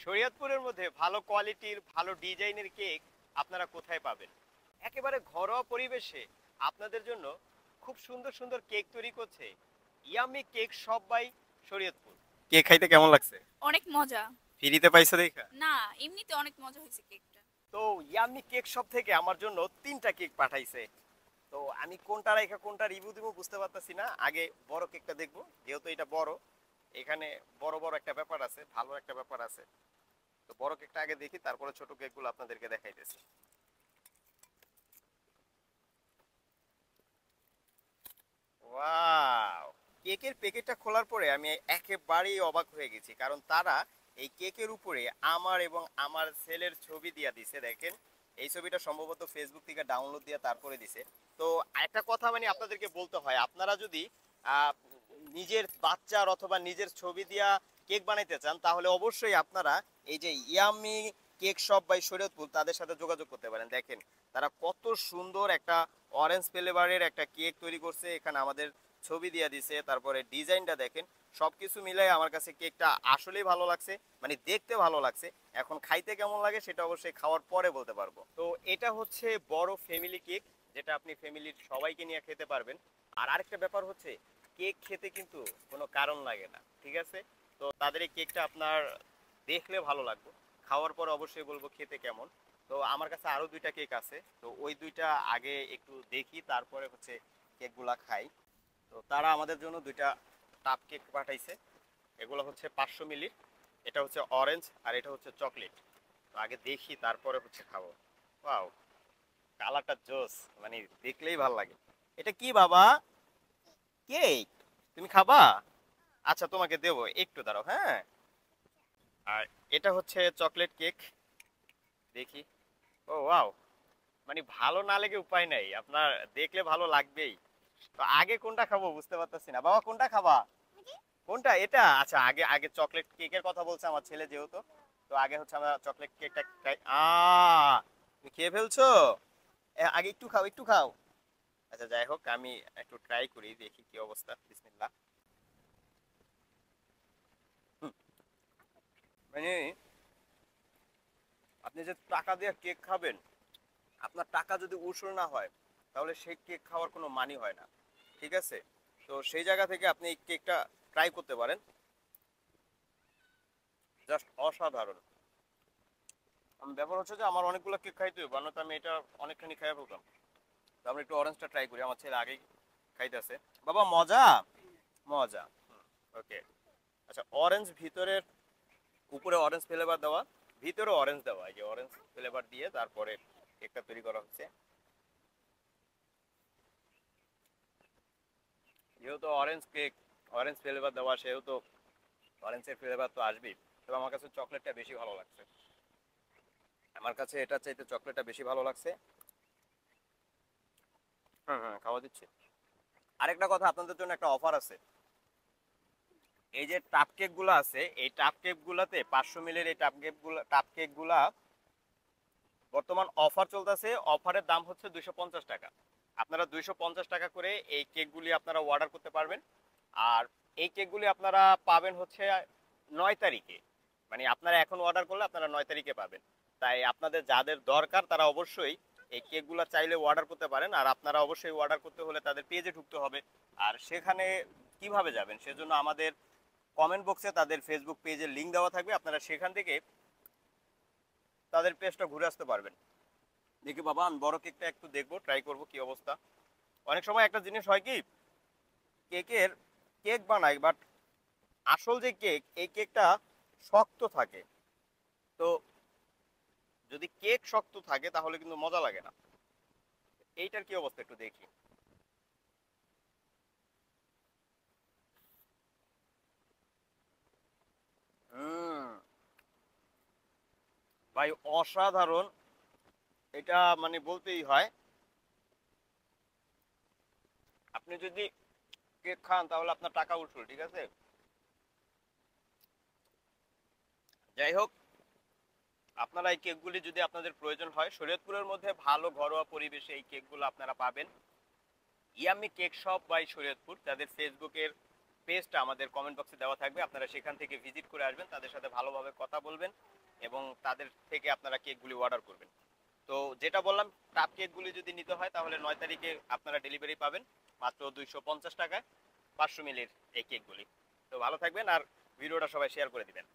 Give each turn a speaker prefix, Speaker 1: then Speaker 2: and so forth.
Speaker 1: শরীয়তপুরের মধ্যে ভালো কোয়ালিটির ভালো ডিজাইনের কেক আপনারা কোথায় পাবেন? একেবারে ঘরোয়া পরিবেশে আপনাদের জন্য খুব সুন্দর সুন্দর কেক তৈরি করছে yummy cake shop by Shariatpur. Cake খাইতে কেমন লাগছে?
Speaker 2: অনেক মজা।
Speaker 1: ফ্রিতে পাইছো দেখা?
Speaker 2: না, এমনিতে অনেক মজা হয়েছে কেকটা।
Speaker 1: তো ইয়ামি কেক শপ থেকে আমার জন্য 3টা কেক পাঠাইছে। তো আমি কোনটা রেখে কোনটা রিভিউ দিব বুঝতে পারতাছি না। আগে বড় কেকটা দেখবো, যেহেতু এটা বড়, এখানে বড় বড় একটা ব্যাপার আছে, ভালো একটা ব্যাপার আছে। তো বড় কেকটা আগে দেখি, তারপরে ছোট কেকগুলো আপনাদেরকে দেখাইতেছি। ওয়াও! কেকের প্যাকেটটা খোলার পরে আমি একেবারেই অবাক হয়ে গেছি, কারণ তারা এই কেকের উপরে আমার এবং আমার ছেলের ছবি দিয়া দিছে। দেখেন, এই ছবিটা সম্ভবত ফেসবুক থেকে ডাউনলোড দিয়ে তারপরে দিছে। তো একটা কথা মানে আপনাদেরকে বলতে হয়, আপনারা যদি আহ, নিজের বাচ্চার অথবা নিজের ছবি দিয়া কেক বানাইতে চান, তাহলে অবশ্যই আপনারা এই যে yummy cake shop by Shariatpur তাদের সাথে যোগাযোগ করতে পারেন। দেখেন তারা কত সুন্দর একটা অরেঞ্জ ফ্লেভারের একটা কেক তৈরি করছে, এখানে আমাদের ছবি দিয়ে দিছে, তারপরে ডিজাইনটা দেখেন, সবকিছু মিলাই আমার কাছে কেকটা আসলেই ভালো লাগছে, মানে দেখতে ভালো লাগছে। এখন খাইতে কেমন লাগে সেটা অবশ্যই খাওয়ার পরে বলতে পারবো। তো এটা হচ্ছে বড় ফ্যামিলি কেক, যেটা আপনি ফ্যামিলির সবাইকে নিয়ে খেতে পারবেন। আর আরেকটা ব্যাপার হচ্ছে, কেক খেতে কিন্তু কোনো কারণ লাগে না, ঠিক আছে? তো তাদের এই কেকটা আপনার দেখলে ভালো লাগবে, খাওয়ার পর অবশ্যই বলবো খেতে কেমন। তো আমার কাছে আরো 2টা কেক আছে, তো ওই 2টা আগে একটু দেখি, তারপরে হচ্ছে কেকগুলা খাই। তো তারা আমাদের জন্য 2টা টাপ কেক পাঠাইছে। এগুলো হচ্ছে 500 মিলি, এটা হচ্ছে অরেঞ্জ আর এটা হচ্ছে চকলেট। তো আগে দেখি তারপরে হচ্ছে খাবো। ওয়াও, কালারটা জোস, মানে দেখলেই ভালো লাগে। এটা কি বাবা? কেক? তুমি খাবা? আচ্ছা তোমাকে দেবো, একটু দাঁড়াও, হ্যাঁ। আর এটা হচ্ছে চকলেট কেক, দেখি। ও ওয়াও, মানে ভালো না লেগে উপায় নাই, আপনার দেখলে ভালো লাগবেই। তো আগে কোনটা খাবো বুঝতে পারতেছি না। বাবা কোনটা খাবা? কোনটা? এটা? আচ্ছা, আগে আগে চকলেট কেকের কথা বলছে আমার ছেলে যেহেতু, তো আগে হচ্ছে আমরা চকলেট কেকটা ট্রাই। তুমি খেয়ে ফেলছো? আগে একটু খাও, একটু খাও। আচ্ছা যাই হোক, আমি একটু ট্রাই করি, দেখি কি অবস্থা। বিসমিল্লাহ। হুম, মানে আপনি যে টাকা দিয়ে কেক খাবেন, আপনার টাকা যদি উসুল না হয়, তাহলে সেই কেক খাওয়ার কোনো মানি হয় না, ঠিক আছে? তো সেই জায়গা থেকে আপনি এই কেকটা ট্রাই করতে পারেন, জাস্ট অসাধারণ। ব্যাপার হচ্ছে যে আমার অনেকগুলো কেক খাইতে হবে, বানাতে আমি এটা অনেকখানি খাইয়া ফেলতাম। তো আমরা একটু অরেঞ্জটা ট্রাই করি, আমার ছেলে আগেই খাইতেছে। বাবা মজা? মজা। ওকে। আচ্ছা, অরেঞ্জ ভিতরের, উপরে অরেঞ্জ ফ্লেভার দেওয়া, ভিতরে অরেঞ্জ দেওয়া, এই যে অরেঞ্জ ফ্লেভার দিয়ে তারপরে কেকটা তৈরি করা হচ্ছে। যেহেতু অরেঞ্জ কেক, অরেঞ্জ ফ্লেভার দেওয়া, সেহেতু অরেঞ্জের ফ্লেভার তো আসবেই। তবে আমার কাছে চকলেটটা বেশি ভালো লাগছে, আমার কাছে এটা চাইতে চকলেটটা বেশি ভালো লাগছে। হ্যাঁ হ্যাঁ, খাওয়া দিচ্ছি। আরেকটা কথা, আপনাদের জন্য একটা অফার আছে। এই যে টাপ কেক গুলো আছে, এই টাপ কেক গুলাতে 500 মিলির এই টাপ কেক গুলা বর্তমান অফার চলতেছে। অফারের দাম হচ্ছে 250 টাকা। আপনারা 250 টাকা করে এই কেকগুলি আপনারা অর্ডার করতে পারবেন। আর এই কেকগুলি আপনারা পাবেন হচ্ছে 9 তারিখে, মানে আপনারা এখন অর্ডার করলে আপনারা 9 তারিখে পাবেন। তাই আপনাদের যাদের দরকার তারা অবশ্যই এই কেকগুলো চাইলে অর্ডার করতে পারেন। আর আপনারা অবশ্যই অর্ডার করতে হলে তাদের পেজে ঢুকতে হবে। আর সেখানে কিভাবে যাবেন সেজন্য আমাদের কমেন্ট বক্সে তাদের ফেসবুক পেজের লিংক দেওয়া থাকবে, আপনারা সেখান থেকে তাদের পেজটা ঘুরে আসতে পারবেন। দেখি বাবা, আমি বড় কেকটা একটু দেখবো, ট্রাই করবো কি অবস্থা। অনেক সময় একটা জিনিস হয় কি, কেকের কেক বানাই বাট আসল যে কেক, এই কেকটা শক্ত থাকে। তো যদি কেক শক্ত থাকে তাহলে কিন্তু মজা লাগে না। এইটার কি অবস্থা একটু দেখি। হুম, ভাই অসাধারণ, এটা মানে বলতেই হয়। আপনি যদি কেক খান তাহলে আপনার টাকা উসুল, ঠিক আছে? যাই হোক, আপনারা এই কেকগুলি যদি আপনাদের প্রয়োজন হয়, শরীয়তপুরের মধ্যে ভালো ঘরোয়া পরিবেশে এই কেকগুলো আপনারা পাবেন yummy cake shop by Shariatpur. তাদের ফেসবুকের পেজটা আমাদের কমেন্ট বক্সে দেওয়া থাকবে, আপনারা সেখান থেকে ভিজিট করে আসবেন, তাদের সাথে ভালোভাবে কথা বলবেন এবং তাদের থেকে আপনারা কেকগুলি অর্ডার করবেন। তো যেটা বললাম, কাপ কেকগুলি যদি নিতে হয় তাহলে 9 তারিখে আপনারা ডেলিভারি পাবেন মাত্র 250 টাকায় 500 মিলির এই কেকগুলি। তো ভালো থাকবেন আর ভিডিওটা সবাই শেয়ার করে দিবেন।